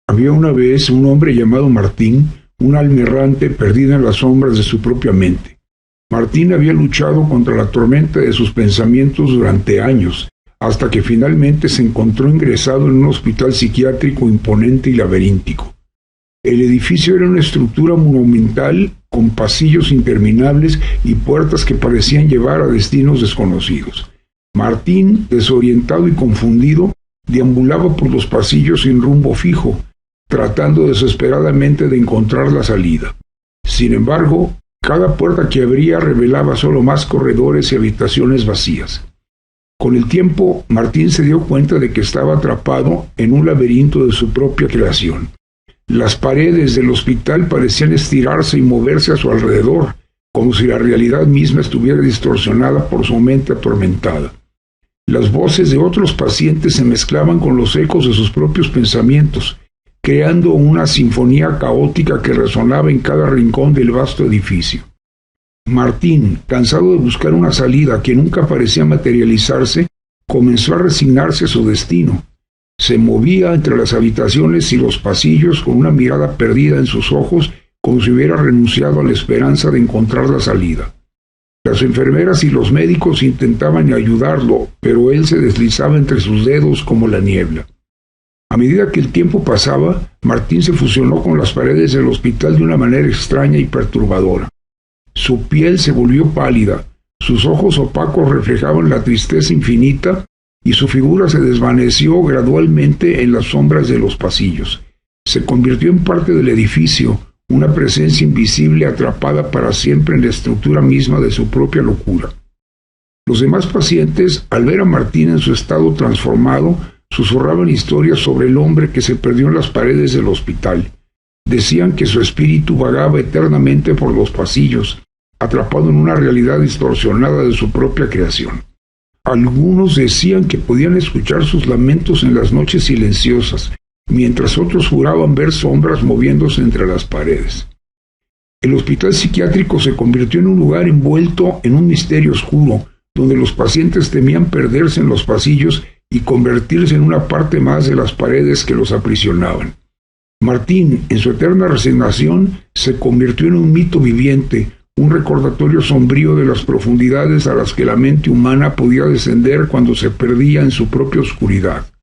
Había una vez un hombre llamado Martín, un alma errante perdida en las sombras de su propia mente. Martín había luchado contra la tormenta de sus pensamientos durante años, hasta que finalmente se encontró ingresado en un hospital psiquiátrico imponente y laberíntico. El edificio era una estructura monumental con pasillos interminables y puertas que parecían llevar a destinos desconocidos. Martín, desorientado y confundido, deambulaba por los pasillos sin rumbo fijo, tratando desesperadamente de encontrar la salida. Sin embargo, cada puerta que abría revelaba solo más corredores y habitaciones vacías. Con el tiempo, Martín se dio cuenta de que estaba atrapado en un laberinto de su propia creación. Las paredes del hospital parecían estirarse y moverse a su alrededor, como si la realidad misma estuviera distorsionada por su mente atormentada. Las voces de otros pacientes se mezclaban con los ecos de sus propios pensamientos, creando una sinfonía caótica que resonaba en cada rincón del vasto edificio. Martín, cansado de buscar una salida que nunca parecía materializarse, comenzó a resignarse a su destino. Se movía entre las habitaciones y los pasillos con una mirada perdida en sus ojos, como si hubiera renunciado a la esperanza de encontrar la salida. Las enfermeras y los médicos intentaban ayudarlo, pero él se deslizaba entre sus dedos como la niebla. A medida que el tiempo pasaba, Martín se fusionó con las paredes del hospital de una manera extraña y perturbadora. Su piel se volvió pálida, sus ojos opacos reflejaban la tristeza infinita y su figura se desvaneció gradualmente en las sombras de los pasillos. Se convirtió en parte del edificio, una presencia invisible atrapada para siempre en la estructura misma de su propia locura. Los demás pacientes, al ver a Martín en su estado transformado, susurraban historias sobre el hombre que se perdió en las paredes del hospital. Decían que su espíritu vagaba eternamente por los pasillos, atrapado en una realidad distorsionada de su propia creación. Algunos decían que podían escuchar sus lamentos en las noches silenciosas, mientras otros juraban ver sombras moviéndose entre las paredes. El hospital psiquiátrico se convirtió en un lugar envuelto en un misterio oscuro, donde los pacientes temían perderse en los pasillos y convertirse en una parte más de las paredes que los aprisionaban. Martín, en su eterna resignación, se convirtió en un mito viviente, un recordatorio sombrío de las profundidades a las que la mente humana podía descender cuando se perdía en su propia oscuridad.